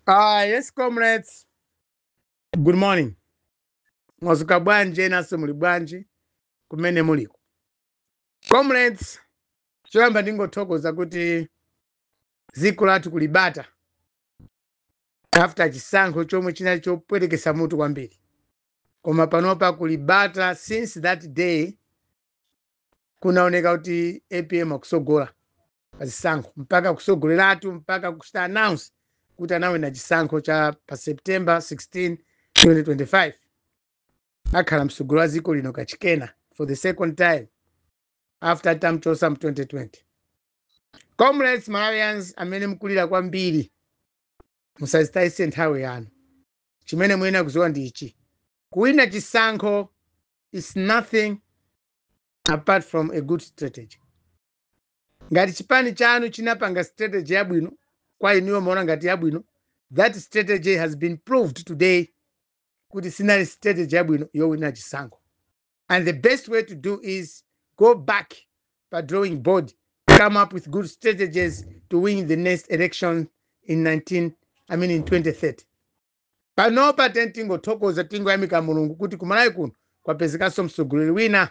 Yes, comrades. Good morning. Mwasuka bwanje naso muli bwanji kumene muliko. Comrades, choyamba ndingothokoza kuti dziko lathu kulibata after chisankho chomwe chinali chopwetekesa mutu kwambiri. Koma panopa kulibata since that day kunaoneka kuti APM akusogola pa chisankho mpaka kusogoleratu mpaka kuchita announce kuti anawina chisankho cha pa September 16, 2025. Akhala msogolo wa dziko lino kachikena for the second time after tamchosa mu 2020. Comrades Malawians amene mkulira kwambiri musazitayise nthawi yanu. Chimene muyenera kudziwa ndi ichi: kuwina chisankho is nothing apart from a good strategy. Ngati chipani chanu chinapanga strategy yabwino kwa inuyo maona ngati yabwino, that strategy has been proved today kuti sinali strategy yabwino yowina chisankho. And the best way to do is go back by drawing board, come up with good strategies to win the next election in 2030. Panopa tingotokoza tingoyamika Mulungu kuti kumalawi kuno kwapezekanso mtsogoleri wina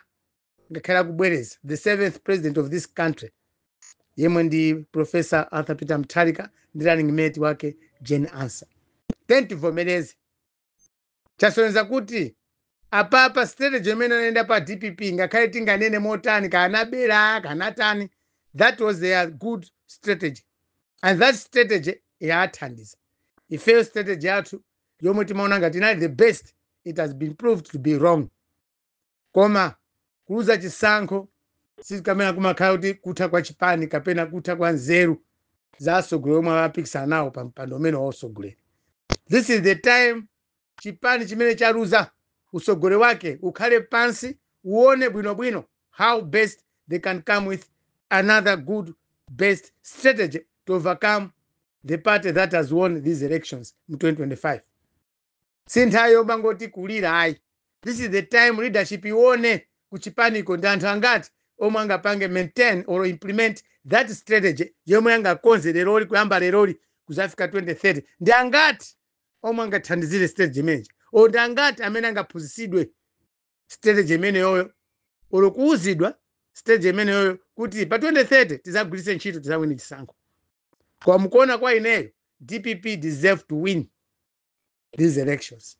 ngakhala kubwereza, the 7th president of this country, yemwe ndi Professor Arthur Peter Mutharika ndi running mate wake Jane Ansah. Tivomereze chasoneza kuti apapa strategy imene inaenda pa DPP ngakhale tinganene motani kana bera kana tani, that was their good strategy, and that strategy yathandiza. Ifeyo strategy yathu yomwe timaona ngati inali the best, it has been proved to be wrong. Koma kuluza chisankho sikamena kumakhala kuti kutha kwa chipani kapena kutha kwa nzeru za atsogoleri omwe apikisana nawo pa mpando umene wautsogoleri. This is the time chipani chimene chaluza utsogoleri wake ukhale pansi uone bwinobwino how best they can come with another good best strategy to overcome the party that has won these elections in 2025. Sinthayo bangoti kulira ayi. This is the time leadership ione kuchipaniko ndi anthu angati omwe angapange maintain or implement that strategy yomwe angakonze leroli kuyamba leroli kuzafika 2030. Ndi angati omwe angathandizire strategy imeneyi, o ndi angati amene angaphunzitsidwe strategy imeneyoyo olo kuwuzidwa strategy imeneyoyo kuti pa 2030 tizagwiritse ntchito tizawine chisankho. Kwa mukuona kwa ineyo DPP deserve to win these elections.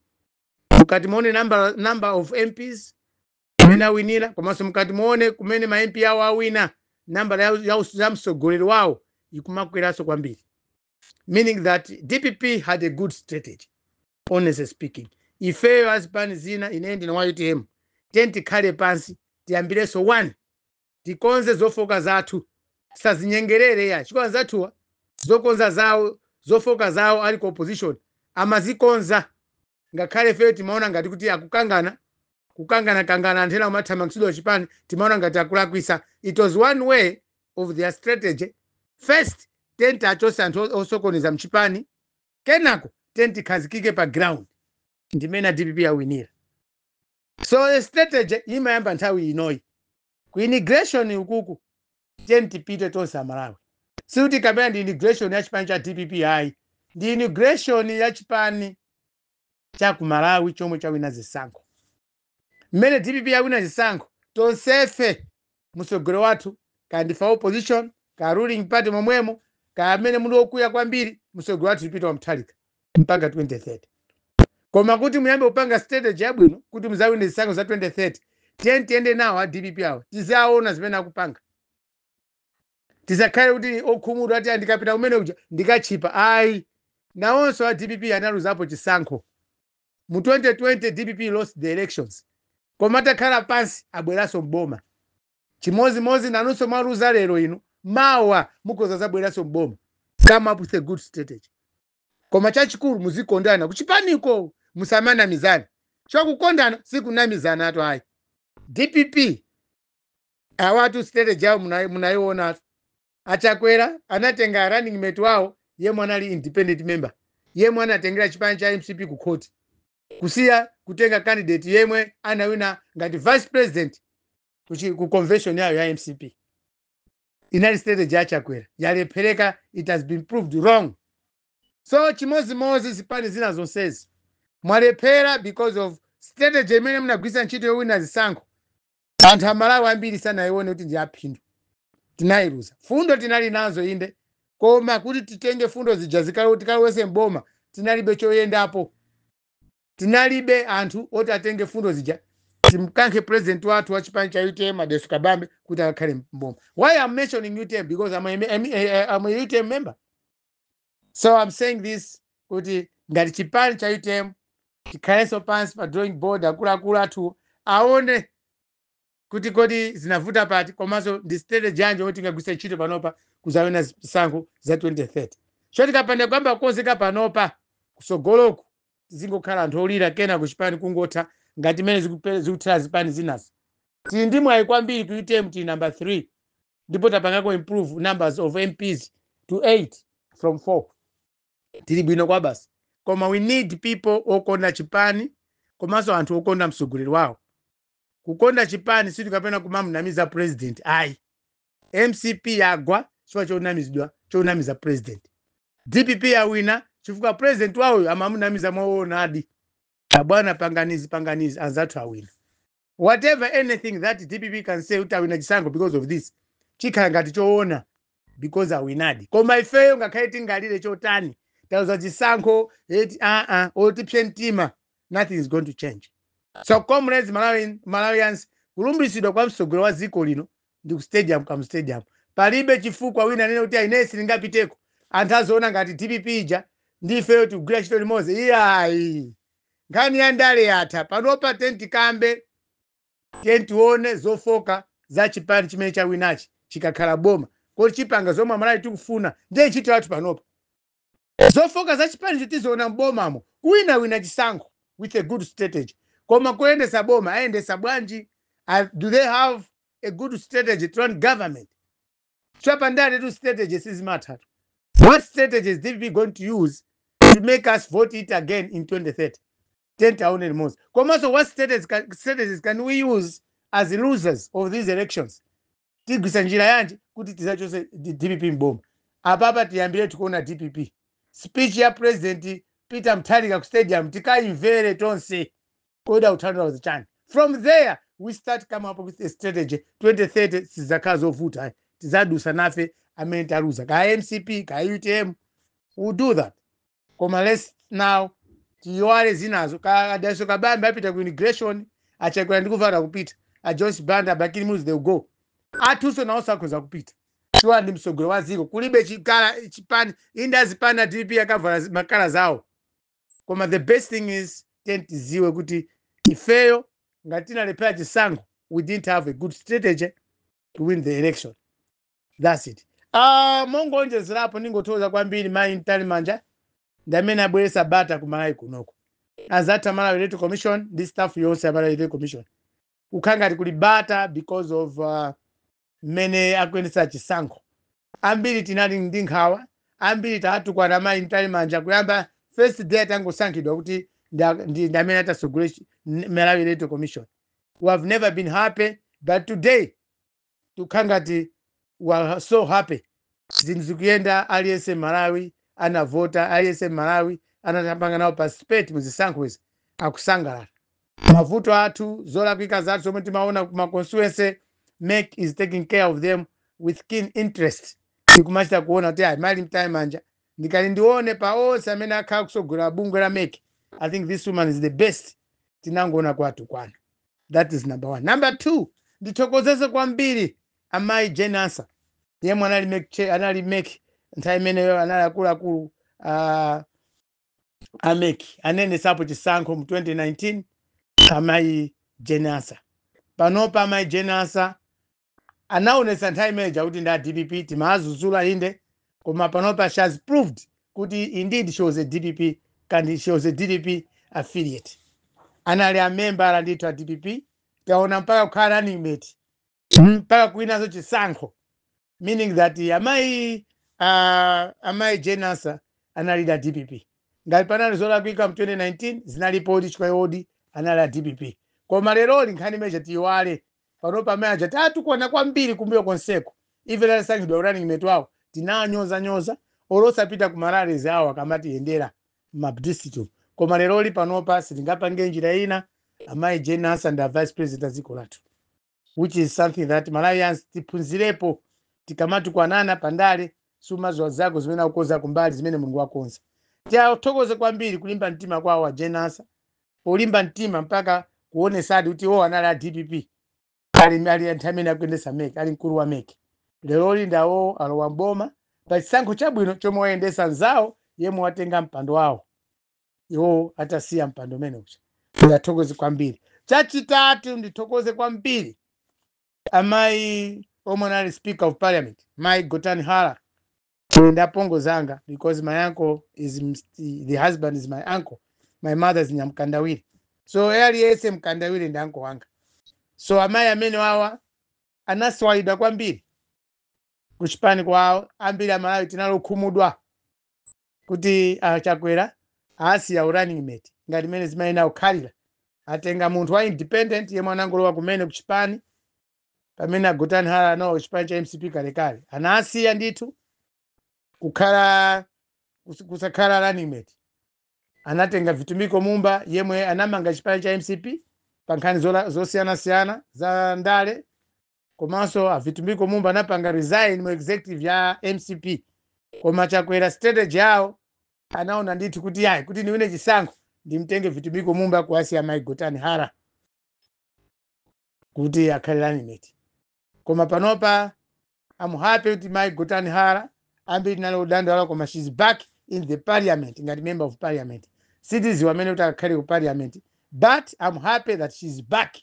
Mukati muone number of MPs imene awinira, komanso mukati muone kumene ma MP awo awina, number ya mtsogoleri wawo ikumakweranso kwambiri, meaning that DPP had a good strategy. Honestly speaking, ifeyo azipani zina inendi na YTM tikhale pansi tiyambireso 1 tikonze zofoka zathu, sazinyengerere ya chikola zathuwa zokonza zawo zofoka zawo ali ku opposition amazikonza. Ngakhale feyo timaona ngati kuti akukangana anthena umathamangitsidwa chipani timaona ngati akulakwisa. It was one way of their strategy. First achose anthu osokoneza mchipani, kenako tikhazikike pa ground, ndimene DPP awinira. So the strategy imayamba nthawi inoyi ku integration ukuku tipite tonse Amalawi. Sikuti kapena ndi integration ya chipani cha DPP ayi, ndi integration ya chipani cha ku Malawi chomwe chawina zisankho. Mmene DPP yawina zisankho tonsefe mtsogoleri wathu kandifa opposition ka ruling party momwemo ka amene muli okuya kwambiri mtsogoleri wathu Peter Mutharika mpaka 2030. Koma kuti muyambe kupanga strategy yabwino kuti muzawine zisankho za 2030, tiyende nawo a DPP awo tizaona zimene akupanga. Tisakhale kuti okhumudwa ati andikapita kumene kuja ndikachipa ayi. Nawonso a DPP analuzapo chisankho. Mu 2020 DPP lost the elections, koma atakhala pansi abweranso mboma chimozimozi. Nanunso mwaluza lero ino mawa mukhoza zabweranso mboma. Come up with a good strategy. Koma chachikulu muzikondana kuchipaniko, musamana mizani. Chokukondana sikunamizana ato ayi. DPP awatu strategy yawo munayiona. Achakwera anatenga running mate wawo yemwe anali independent member, yemwe anatengera chipani cha MCP ku court, kusiya kutenga candidate yemwe anawina ngati vice president ku convention yayo ya MCP. Inali strategy ya Chakwera yalephereka. It has been proved wrong. So chimozimozi zipani zina zonsezi mwalepera because of strategy imene munagwisa ntchito yowina zisankho. Anthu amalawi ambiri sanaione kuti ndi aphindu. Tinailuza fundo tinali nazo inde, koma kuti titenge fundo zija tikalowese mboma tinalibe choyendapo. Tinalibe anthu oti atenge fundo zija timkankhe president wathu wa chipani cha UTM Adesu Kabambe kuti akakhale mboma. Why I'm mentioning UTM? Because I'm a UTM member. So I'm saying this kuti ngati chipani cha UTM tikhalenso pansi pa drawing board, akuluakulu athu aone kuti kodi zinavuta pati, komanso ndi strategy yanji oti tingagwise ntchito panopa kuzawina zisankho za 2030. So tikapanda kwamba kukonzeka panopa kusogoloku zingokhala anthu olira kena kuchipani kungotha ngati mene zikuthera zipani zinazo. Tili ndi mwayi kwambiri ku UTM, tili number 3 ndipo tapangako improve numbers of MPs to 8 from 4. Tili bwino kwa basi, koma we need people okonda chipani komanso anthu okonda mtsogoleri wawo. Kukonda chipani situ kapena kumamunamiza president ayi. MCP yagwa chifukwa chonamiza president. DPP yawina chifukwa president wawo amamunamiza mwaonadi. Abwana panganizi anzathu awina. Whatever anything that DPP can say utawina chisankho because of this, chikhala ngati choona because awinadi. Koma ifeyo ngakhale tingalire chotani tauza chisankho eti otipshe mtima, nothing is going to change. So comrades Malawians, kulumbisidwa kwa mtsogoleri wa dziko lino ndi ku stadium kam stadium. Palibe chifukwa wina nene kuti ine silingapiteko. Anthu azoona ngati DPP ija ndi ifeyo tikugwira ntchito limodzi. Iyayi. Nkhani ya ndale yatha panopa tentikambe tione zofoka za chipani chimene chawinachi chikakhala boma. Kodi chipanga zomwe Amalawi tikufuna ndiye ntchito yathu panopa. Zofoka za chipani tizoona mbomamo kuwina chisankho with a good strategy. Koma kuyendesa boma ayendesa bwanji? Do they have a good strategy to run government? Chapandale do strategies is matter. What strategies did we going to use to make us vote it again in 2030? 10,000 most. So what strategies can we use as losers of these elections? Tigwisa njira yanji kuti tizachose DPP mboma. Apapa tiyambire tukuona DPP. Speech ya President Peter Mutharika ku stadium tikaimvere tonse koda uthandwa zichani. From there we start come up with a strategy. 2030 sizakhala zovuta tizadusa nafe amene taluza ka MCP ka UTM. We'll do that. Koma let's now tiwale zinazo ka Adesu Kabambe apita ku immigration achakwera ndikuvala kupita a Joyce Banda bakini muzi they will go. Atuso nawo sakhoza kupita. Tiwa ndi mtsogoleri wa dziko kulibe chipani inda zipana DPP akavala makala zawo. Koma the best thing is tentiziwe kuti ifeyo ngati tinalephera chisankho we didn't have a good strategy to win the election. That's it. Mongonjezerapo ningotoza kwambiri Mai Mtalimanja ndamene abweresa bata ku Malawi kunoko. Azata Malawi Electoral Commission, this stuff yonse ya Malawi Electoral Commission. Ukangati kuli bata because of mene akuyendesa chisankho. Ambiri tinali ndi nkhawa, ambiri tatu kwa Mai Mtalimanja kuyamba first day tangosankhidwa kuti ndamene atasogolera Malawi Electoral Commission. We have never been happy, but today tukangati we are so happy. Zinthu zikuyenda aliyense Malawi anavota, aliyense Malawi anatapanga nawo participate muzisankho izi akusangalala. Mavuto athu zolakwika zathu zomwe timaona kuma constituency MEC is taking care of them with keen interest. Tikumachita kuona kuti Mai Mtalimanja ndikali ndione pa onse amene akhala kusogolera bungwe la MEC. I think this woman is the best tinangoona kwathu kwana. That is number 1. Number 2, ndithokozeze kwambiri Amayi Jenasa. Yemwe anali MEC nthawi imeneyo anali akuluakulu MEC anenesapo chisankho mu 2019. Amayi Jenasa panopa Amayi Jenasa anaonesa nthawi imeneja kuti nda DPP timazuzula inde, koma panopa she has proved kuti indeed she was a DPP kandi she was a DPP affiliate. Anali a member andithu a DPP taona mpaka kukhala running mate mpaka kuwinazo chisankho, meaning that Amayi Jenasa analida DPP. Ngati panali zolakwika mu 2019 zinalipo odi chikayodi anali a DPP. Koma lero nkhani imeneja tiyiwale panopa Amayi tatu kuona kwambiri kumbuyo konseko. Even alisankhidwa running mate wawo tinanyoza olosapita ku malaris awo akamatiyendera madistrict. Koma lero li panopa sitingapange njira ina amayi Jane Hassan ndi vice president dziko lathu, which is something that Malawians tiphunzirepo. Tikamati kwanana pandale sumaziwa zako zimene akukonza kumbali zimene Mulungu wakonza. Tiyathokoze kwambiri kulimba mtima kwawo a Jane Hassan, polimba mtima mpaka kuonesadi kuti anali a DPP ali anthu amene akuyendesa meke, ali mkulu wa meke. Lero li ndawo alowa mboma pa chisankho chabwino chomwe wayendesa nzawo yemwe watenga mpando wawo, iwo atasiya mpando umene uja. Ndathokoze kwambiri. Chachitatu ndithokoze kwambiri amayi omwe anali Speaker of Parliament, Mai Gotani Hara. Ndapongo zanga because my uncle is the husband is my uncle, my mother is Nyamkandawiri, so aliyese Mkandawiri ndi uncle wanga. So amayi amene wawa anaswalidwa kwambiri kuchipani kwawo. Ambiri amalawi tinalokhumudwa kuti Chakwera asiya running mate ngati mene zimayenda kukhalira, atenga munthu wa independent yemwe anangolowa kumene kuchipani pamene Gotani Hara no chipani cha MCP kalekale anasiya ndithu kusakhala running mate. Anatenga Vitumiko Mumba yemwe anamanga chipani cha MCP pa nkhani zosiyana-siyana za ndale, komanso Vitumiko Mumba anapanga resign mu executive ya MCP. Koma Chakwera strategy yawo anaona ndithu kuti yayi kuti niwine chisankho ndimtenge Vitumiko Mumba kuasiya Mai Gotani Hara kuti akhale running mate. Koma panopa I'm happy kuti Mai Gotani Hara ambiri nalo udandala, koma she's back in the parliament ngati member of parliament. Citizens wamene kuti akhale ku parliament, but I'm happy that she's back.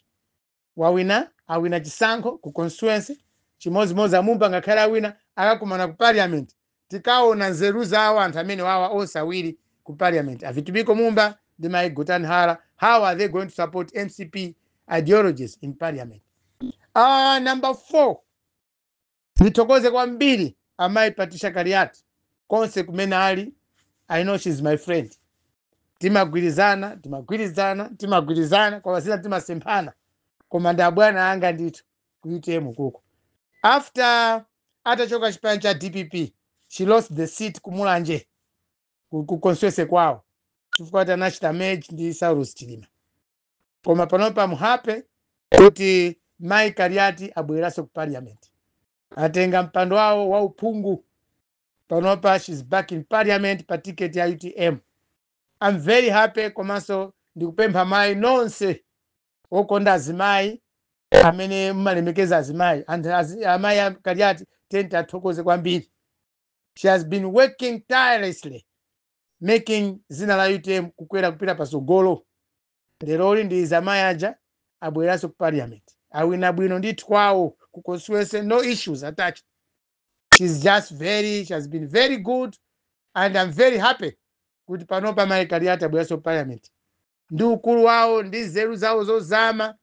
Awina chisankho ku constituency chimozimozi amumba ngakhale awina akakumana ku parliament. Tikaona nzeru zawo anthu amene wawa onse awiri ku parliament, Vitumiko Mumba ndi Mai Gotani Hara. How are they going to support MCP ideologies in parliament? Number 4, nithokoze kwambiri amayi Patricia Kariati konse kumene ali. I know she's my friend. Timagwirizana kwa zina timasemphana, koma ndi abwana anga ndithu ku UTM kuko. After atachoka chipani cha DPP, she lost the seat ku Mulanje ku constituency kwawo chifukwa kuti anachita merge ndi Saulus Chilima. Koma panopa muhape kuti Mai Kariati abweranso ku parliament, atenga mpando wawo wa uphungu. Panopa she's back in parliament pa ticket ya UTM. I'm very happy. Komanso ndikupempha mayi nonse okonda azimayi amene mmalemekeza azimayi, amayi Kariati tenti athokoze kwambiri. She has been working tirelessly making zina la UTM kukwera kupita pasogolo. Lero li ndi amayi aja abweranso ku parliament, awina bwino ndithu kwawo ku constituency, no issues attached. She has been very good, and I'm very happy kuti panopa Mai Kariati abweranso ku parliament. Ndi ukulu wawo ndi nzeru zawo zozama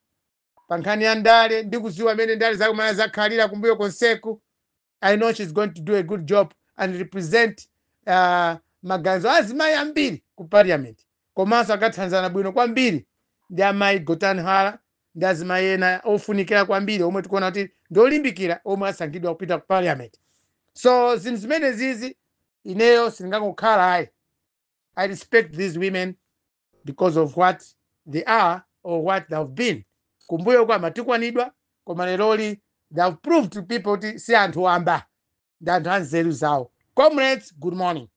pa nkhani ya ndale, ndi kuziwa amene ndale zakumana zakhalira kumbuyo konseku. I know she's going to do a good job and represent maganizo azimayi ambiri ku parliament. Komanso akathandizana bwino kwambiri ndi amayi Gotani Hara ndi azimayi ena ofunikira kwambiri omwe tikuona kuti ndolimbikira omwe asankhidwa kupita ku parliament. So zinthu zimene zizi ineyo sindingangokhala ayi. I respect these women because of what they are or what they have been. Kumbuyo kwa matikwanidwa, koma leroli they have proved to people kuti si anthu wamba, ndi anthu anzeru zawo. Comrades, good morning.